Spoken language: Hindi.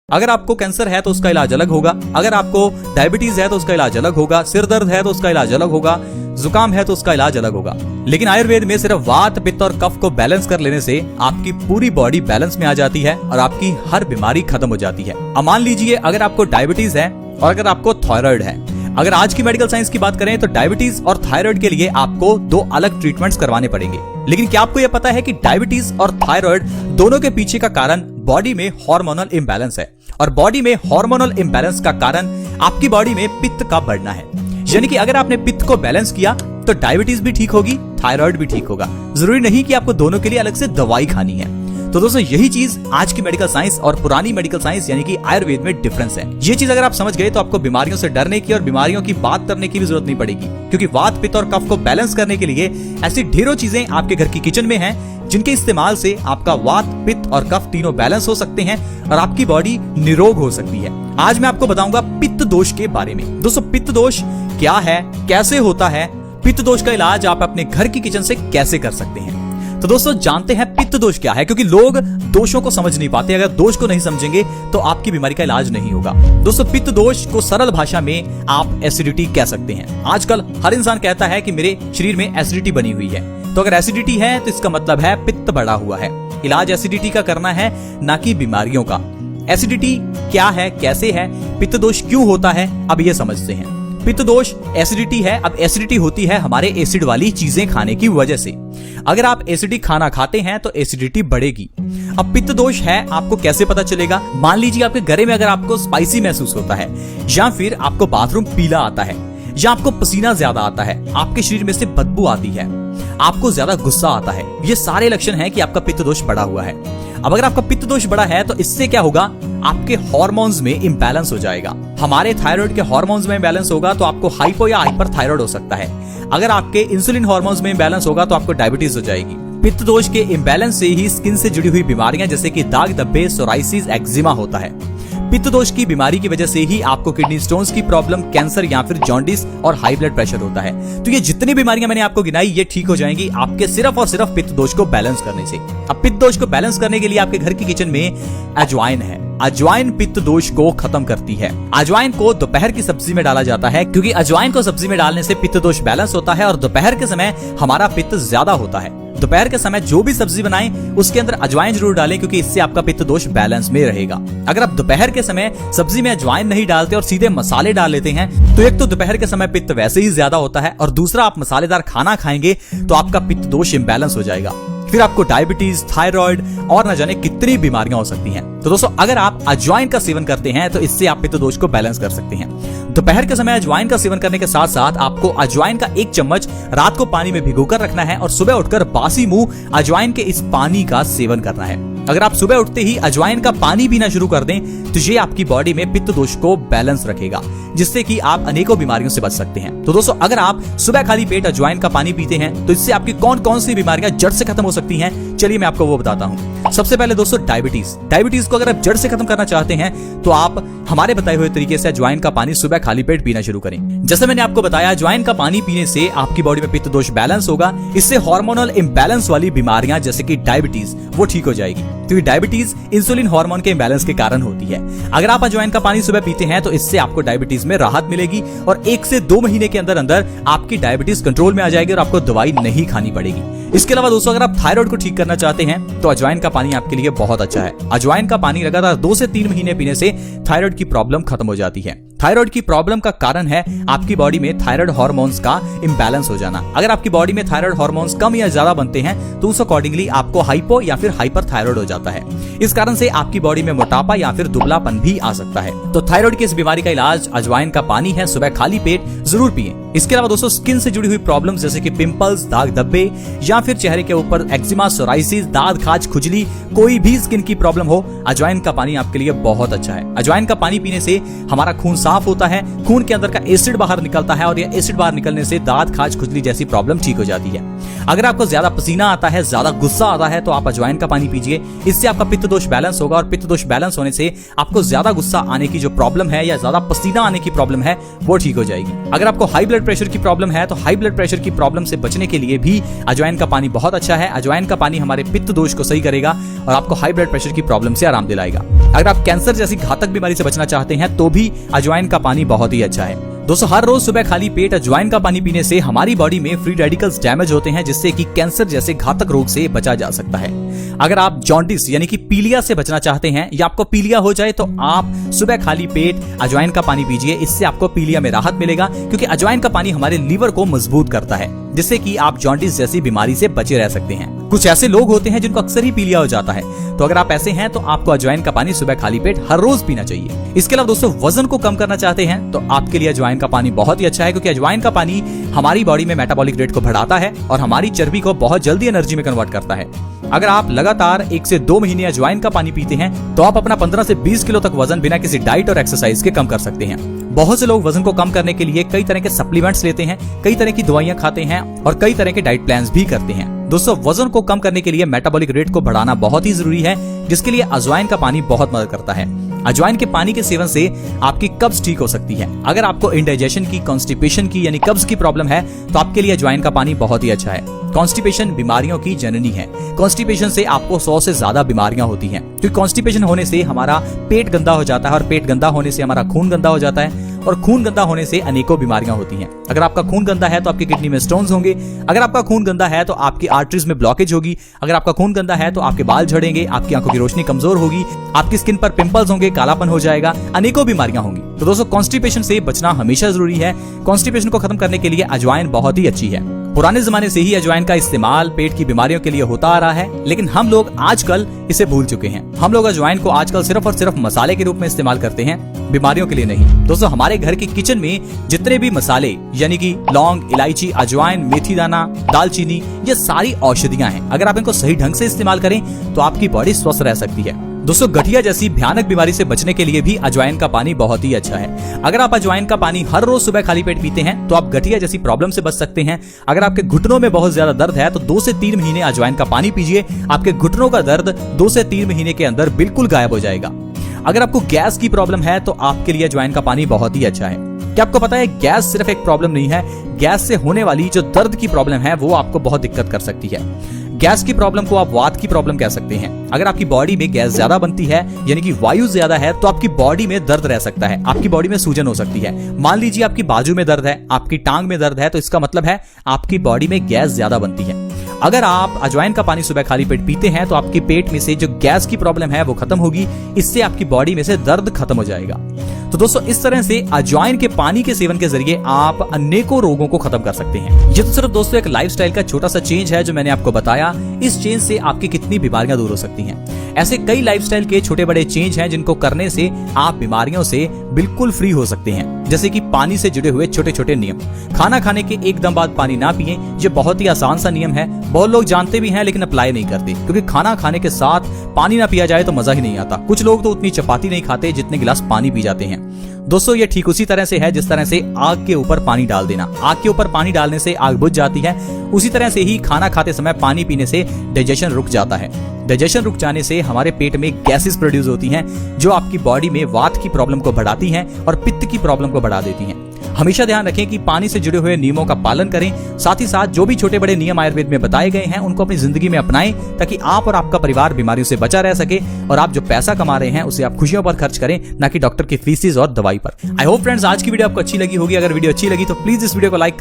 अगर आपको कैंसर है तो उसका इलाज अलग होगा, अगर आपको डायबिटीज है तो उसका इलाज अलग होगा, सिर दर्द है तो उसका इलाज अलग होगा, जुकाम है तो उसका इलाज अलग होगा। लेकिन आयुर्वेद में सिर्फ वात, पित्त और कफ को बैलेंस कर लेने से आपकी पूरी बॉडी बैलेंस में आ जाती है और आपकी हर बीमारी खत्म हो जाती है। अब मान लीजिए अगर आपको डायबिटीज है और अगर आपको थायराइड है, अगर आज की मेडिकल साइंस की बात करें तो डायबिटीज और थायराइड के लिए आपको दो अलग ट्रीटमेंट्स करवाने पड़ेंगे। लेकिन क्या आपको यह पता है कि डायबिटीज और थायराइड दोनों के पीछे का कारण बॉडी में हार्मोनल इंबैलेंस है और बॉडी में हार्मोनल इंबैलेंस का कारण आपकी बॉडी में पित्त का बढ़ना है। यानी कि अगर आपने पित्त को बैलेंस किया तो डायबिटीज भी ठीक होगी, थायराइड भी ठीक होगा। जरूरी नहीं कि आपको दोनों के लिए अलग से दवाई खानी है। तो दोस्तों यही चीज आज की मेडिकल साइंस और पुरानी मेडिकल साइंस यानी कि आयुर्वेद में डिफरेंस है। ये चीज अगर आप समझ गए तो आपको बीमारियों से डरने की और बीमारियों की बात करने की भी जरूरत नहीं पड़ेगी, क्योंकि वात, पित्त और कफ को बैलेंस करने के लिए ऐसी ढेरों चीजें आपके घर की किचन में हैं जिनके इस्तेमाल से आपका वात, पित्त और कफ तीनों बैलेंस हो सकते हैं और आपकी बॉडी निरोग हो सकती है। आज मैं आपको बताऊंगा पित्त दोष के बारे में। दोस्तों पित्त दोष क्या है, कैसे होता है, पित्त दोष का इलाज आप अपने घर की किचन से कैसे कर सकते हैं। तो दोस्तों जानते हैं पित्त दोष क्या है, क्योंकि लोग दोषों को समझ नहीं पाते। अगर दोष को नहीं समझेंगे तो आपकी बीमारी का इलाज नहीं होगा। दोस्तों पित्त दोष को सरल भाषा में आप एसिडिटी कह सकते हैं। आजकल हर इंसान कहता है कि मेरे शरीर में एसिडिटी बनी हुई है। तो अगर एसिडिटी है तो इसका मतलब है पित्त बढ़ा हुआ है। इलाज एसिडिटी का करना है, ना कि बीमारियों का। एसिडिटी क्या है, कैसे है, पित्त दोष क्यों होता है, अब ये समझते हैं। पित्त दोष एसिडिटी है। अब एसिडिटी होती है हमारे एसिड वाली चीजें खाने की वजह से। अगर आप एसिडिक खाना खाते हैं तो एसिडिटी बढ़ेगी। अब पित्त दोष है आपको कैसे पता चलेगा? मान लीजिए आपके गले में अगर आपको स्पाइसी महसूस होता है, या फिर आपको बाथरूम पीला आता है, या आपको पसीना ज्यादा आता है, आपके शरीर में से बदबू आती है, आपको ज्यादा गुस्सा आता है, ये सारे लक्षण हैं कि आपका पित्त दोष बढ़ा हुआ है। अब अगर आपका पित्त दोष बढ़ा है तो इससे क्या होगा? आपके हार्मोन्स में इंबैलेंस हो जाएगा। हमारे थायराइड के हार्मोन्स में इंबैलेंस होगा तो आपको हाइपो या हाइपर थायराइड हो सकता है। अगर आपके इंसुलिन हार्मोन्स में इंबैलेंस होगा तो आपको डायबिटीज हो जाएगी। पित्त दोष के इंबैलेंस से ही स्किन से जुड़ी हुई बीमारियां जैसे कि दाग धब्बे, सोराइसिस, एक्जिमा होता है। पित्त दोष की बीमारी की वजह से ही आपको किडनी स्टोन्स की प्रॉब्लम, कैंसर या फिर जॉन्डिस और हाई ब्लड प्रेशर होता है। तो ये जितनी बीमारियां मैंने आपको गिनाई ये ठीक हो जाएंगी आपके सिर्फ और सिर्फ पित्त दोष को बैलेंस करने से। अब पित्त दोष को बैलेंस करने के लिए आपके घर की किचन में अजवाइन है। अजवाइन पित्त दोष को खत्म करती है। अजवाइन को दोपहर की सब्जी में डाला जाता है, क्योंकि अजवाइन को सब्जी में डालने से पित्त दोष बैलेंस होता है और दोपहर के समय हमारा पित्त ज्यादा होता है। दोपहर के समय जो भी सब्जी बनाएं उसके अंदर अजवाइन जरूर डालें, क्योंकि इससे आपका पित्त दोष बैलेंस में रहेगा। अगर आप दोपहर के समय सब्जी में अजवाइन नहीं डालते और सीधे मसाले डाल लेते हैं तो एक तो दोपहर के समय पित्त वैसे ही ज्यादा होता है और दूसरा आप मसालेदार खाना खाएंगे तो आपका पित्त दोष इंबैलेंस हो जाएगा। फिर आपको डायबिटीज, थायराइड और न जाने कितनी बीमारियां हो सकती हैं। तो दोस्तों अगर आप अजवाइन का सेवन करते हैं तो इससे आप पित्त दोष को बैलेंस कर सकते हैं। दोपहर के समय अजवाइन का सेवन करने के साथ साथ आपको अजवाइन का 1 चम्मच रात को पानी में भिगोकर रखना है और सुबह उठकर बासी मुंह अजवाइन के इस पानी का सेवन करना है। अगर आप सुबह उठते ही अजवाइन का पानी पीना शुरू कर दें तो ये आपकी बॉडी में पित्त दोष को बैलेंस रखेगा, जिससे कि आप अनेकों बीमारियों से बच सकते हैं। तो दोस्तों अगर आप सुबह खाली पेट अजवाइन का पानी पीते हैं तो इससे आपकी कौन कौन सी बीमारियां जड़ से खत्म हो सकती हैं, चलिए मैं आपको वो बताता हूँ। सबसे पहले दोस्तों डायबिटीज को अगर आप जड़ से खत्म करना चाहते हैं तो आप हमारे बताए हुए तरीके से अजवाइन का पानी सुबह खाली पेट पीना शुरू करें। जैसे मैंने आपको बताया अजवाइन का पानी पीने से आपकी बॉडी में पित्त दोष बैलेंस होगा। इससे हार्मोनल इंबैलेंस वाली बीमारियां जैसे कि डायबिटीज वो ठीक हो जाएगी, क्योंकि डायबिटीज इंसुलिन हार्मोन के इंबैलेंस के कारण होती है। अगर आप अजवाइन का पानी सुबह पीते हैं तो इससे आपको डायबिटीज में राहत मिलेगी और 1 से 2 महीने के अंदर अंदर आपकी डायबिटीज कंट्रोल में आ जाएगी और आपको दवाई नहीं खानी पड़ेगी। इसके अलावा दोस्तों अगर आप थायराइड को ठीक करना चाहते हैं तो अजवाइन का पानी आपके लिए बहुत अच्छा है। अजवाइन का पानी लगातार 2 से 3 महीने पीने से थायराइड की प्रॉब्लम खत्म हो जाती है। थायराइड की प्रॉब्लम का कारण है आपकी बॉडी में थायराइड हार्मोन्स का इंबैलेंस हो जाना। अगर आपकी बॉडी में थायराइड हार्मोन्स कम या ज्यादा बनते हैं तो उस अकॉर्डिंगली आपको हाइपो या फिर हाइपर थायराइड हो जाता है। इस कारण से आपकी बॉडी में मोटापा या फिर दुबलापन भी आ सकता है। तो थायराइड की इस बीमारी का इलाज अजवाइन का पानी है, सुबह खाली पेट जरूर पिएं। इसके अलावा दोस्तों स्किन से जुड़ी हुई प्रॉब्लम्स जैसे कि पिंपल्स, दाग धब्बे या फिर चेहरे के ऊपर एक्जिमा, सोराइसिस, दाद खाज, खुजली, कोई भी स्किन की प्रॉब्लम हो, अजवाइन का पानी आपके लिए बहुत अच्छा है। अजवाइन का पानी पीने से हमारा खून साफ होता है, खून के अंदर का एसिड बाहर निकलता है और यह एसिड बाहर निकलने से दांत, खाज, खुजली जैसी प्रॉब्लम ठीक हो जाती है। अगर आपको ज्यादा पसीना आता है, ज्यादा गुस्सा आता है, तो आप अजवाइन का पानी पीजिए। इससे आपका पित्त दोष बैलेंस होगा और पित्त दोष बैलेंस होने से आपको ज्यादा गुस्सा आने की जो प्रॉब्लम है या ज्यादा पसीना आने की प्रॉब्लम है वो ठीक हो जाएगी। अगर आपको हाई ब्लड प्रेशर की प्रॉब्लम है तो हाई ब्लड प्रेशर की प्रॉब्लम से बचने के लिए भी अजवाइन का पानी बहुत अच्छा है। अजवाइन का पानी हमारे पित्त दोष को सही करेगा और आपको हाई ब्लड प्रेशर की प्रॉब्लम से आराम दिलाएगा। अगर आप कैंसर जैसी घातक बीमारी से बचना चाहते हैं तो भी अजवाइन का पानी बहुत ही अच्छा है। दोस्तों, हर रोज सुबह खाली पेट अजवाइन का पानी पीने से हमारी बॉडी में फ्री रेडिकल्स डैमेज होते हैं, जिससे कि कैंसर जैसे घातक रोग से बचा जा सकता है। अगर आप जॉन्डिस यानी कि पीलिया से बचना चाहते हैं या आपको पीलिया हो जाए तो आप सुबह खाली पेट अजवाइन का पानी पीजिए। इससे आपको पीलिया में राहत मिलेगा, क्योंकि अजवाइन का पानी हमारे लीवर को मजबूत करता है, जिससे कि आप जॉन्डिस जैसी बीमारी से बचे रह सकते हैं। कुछ ऐसे लोग होते हैं जिनको अक्सर ही पीलिया हो जाता है, तो अगर आप ऐसे हैं तो आपको अजवाइन का पानी सुबह खाली पेट हर रोज पीना चाहिए। इसके अलावा दोस्तों, वजन को कम करना चाहते हैं तो आपके लिए अजवाइन का पानी बहुत ही अच्छा है, क्योंकि अजवाइन का पानी हमारी बॉडी में मेटाबॉलिक रेट को बढ़ाता है और हमारी चर्बी को बहुत जल्दी एनर्जी में कन्वर्ट करता है। अगर आप लगातार 1 से 2 महीने अजवाइन का पानी पीते हैं तो आप अपना 15 से 20 किलो तक वजन बिना किसी डाइट और एक्सरसाइज के कम कर सकते हैं। बहुत से लोग वजन को कम करने के लिए कई तरह के सप्लीमेंट्स लेते हैं, कई तरह की दवाइयां खाते हैं और कई तरह के डाइट प्लान्स भी करते हैं। दोस्तों, वजन को कम करने के लिए मेटाबॉलिक रेट को बढ़ाना बहुत ही जरूरी है, जिसके लिए अजवाइन का पानी बहुत मदद करता है। अजवाइन के पानी के सेवन से आपकी कब्ज ठीक हो सकती है। अगर आपको इंडाइजेशन की, कॉन्स्टिपेशन की यानी कब्ज की प्रॉब्लम है तो आपके लिए अजवाइन का पानी बहुत ही अच्छा है। कॉन्स्टिपेशन बीमारियों की जननी है। कॉन्स्टिपेशन से आपको 100 से ज्यादा बीमारियां होती हैं, क्योंकि कॉन्स्टिपेशन होने से हमारा पेट गंदा हो जाता है और पेट गंदा होने से हमारा खून गंदा हो जाता है और खून गंदा होने से अनेकों बीमारियां होती हैं। अगर आपका खून गंदा है तो आपकी किडनी में स्टोन्स होंगे। अगर आपका खून गंदा है तो आपकी आर्टरीज में ब्लॉकेज होगी। अगर आपका खून गंदा है तो आपके बाल झड़ेंगे, आपकी आंखों की रोशनी कमजोर होगी, आपकी स्किन पर पिंपल्स होंगे, कालापन हो जाएगा, अनेकों बीमारियां होंगी। तो दोस्तों, कॉन्स्टिपेशन से बचना हमेशा जरूरी है। कॉन्स्टिपेशन को खत्म करने के लिए अजवाइन बहुत ही अच्छी है। पुराने जमाने से ही अजवाइन का इस्तेमाल पेट की बीमारियों के लिए होता आ रहा है, लेकिन हम लोग आजकल इसे भूल चुके हैं। हम लोग अजवाइन को आजकल सिर्फ और सिर्फ मसाले के रूप में इस्तेमाल करते हैं, बीमारियों के लिए नहीं। दोस्तों, हमारे घर के किचन में जितने भी मसाले यानी कि लौंग, इलायची, अजवाइन, मेथी दाना, दालचीनी, ये सारी औषधियां हैं। अगर आप इनको सही ढंग से इस्तेमाल करें तो आपकी बॉडी स्वस्थ रह सकती है। दोस्तों, गठिया जैसी भयानक बीमारी से बचने के लिए भी अजवाइन का पानी बहुत ही अच्छा है। अगर आप अजवाइन का पानी हर रोज सुबह खाली पेट पीते हैं तो आप गठिया जैसी प्रॉब्लम से बच सकते हैं। अगर आपके घुटनों में बहुत ज्यादा दर्द है तो 2 से 3 महीने अजवाइन का पानी पीजिए। आपके घुटनों का दर्द 2 से 3 महीने के अंदर बिल्कुल गायब हो जाएगा। अगर आपको गैस की प्रॉब्लम है तो आपके लिए अजवाइन का पानी बहुत ही अच्छा है। क्या आपको पता है, गैस सिर्फ एक प्रॉब्लम नहीं है, गैस से होने वाली जो दर्द की प्रॉब्लम है वो आपको बहुत दिक्कत कर सकती है। गैस की प्रॉब्लम को आप वात की प्रॉब्लम कह सकते हैं। अगर आपकी बॉडी में गैस ज्यादा बनती है यानी कि वायु ज्यादा है तो आपकी बॉडी में दर्द रह सकता है, आपकी बॉडी में सूजन हो सकती है। मान लीजिए आपकी बाजू में दर्द है, आपकी टांग में दर्द है, तो इसका मतलब है आपकी बॉडी में गैस ज्यादा बनती है। अगर आप अजवाइन का पानी सुबह खाली पेट पीते हैं तो आपके पेट में से जो गैस की प्रॉब्लम है वो खत्म होगी। इससे आपकी बॉडी में से दर्द खत्म हो जाएगा। तो दोस्तों, इस तरह से अजवाइन के पानी के सेवन के जरिए आप अनेकों रोगों को खत्म कर सकते हैं। ये तो सिर्फ दोस्तों एक लाइफस्टाइल का छोटा सा चेंज है जो मैंने आपको बताया। इस चेंज से आपकी कितनी बीमारियां दूर हो सकती हैं। ऐसे कई लाइफस्टाइल के छोटे बड़े चेंज हैं जिनको करने से आप बीमारियों से बिल्कुल फ्री हो सकते हैं। जैसे कि पानी से जुड़े हुए छोटे छोटे नियम। खाना खाने के एकदम बाद पानी ना पिएं, ये बहुत ही आसान सा नियम है। बहुत लोग जानते भी हैं लेकिन अप्लाई नहीं करते, क्योंकि खाना खाने के साथ पानी ना पिया जाए तो मजा ही नहीं आता। कुछ लोग तो उतनी चपाती नहीं खाते जितने गिलास पानी पी जाते हैं। दोस्तों, ये ठीक उसी तरह से है जिस तरह से आग के ऊपर पानी डाल देना। आग के ऊपर पानी डालने से आग बुझ जाती है, उसी तरह से ही खाना खाते समय पानी पीने से डाइजेशन रुक जाता है। डाइजेशन रुक जाने से हमारे पेट में गैसेस प्रोड्यूस होती हैं जो आपकी बॉडी में वात की प्रॉब्लम को बढ़ाती हैं और पित्त की प्रॉब्लम को बढ़ा देती हैं। हमेशा ध्यान रखें कि पानी से जुड़े हुए नियमों का पालन करें। साथ ही साथ जो भी छोटे बड़े नियम आयुर्वेद में बताए गए हैं उनको अपनी जिंदगी में अपनाएं, ताकि आप और आपका परिवार बीमारियों से बचा रह सके और आप जो पैसा कमा रहे हैं उसे आप खुशियों पर खर्च करें, ना कि डॉक्टर की फीसिस और दवाई पर। आई होप फ्रेंड्स आज की वीडियो आपको अच्छी लगी होगी। अगर वीडियो अच्छी लगी तो प्लीज इस वीडियो को लाइक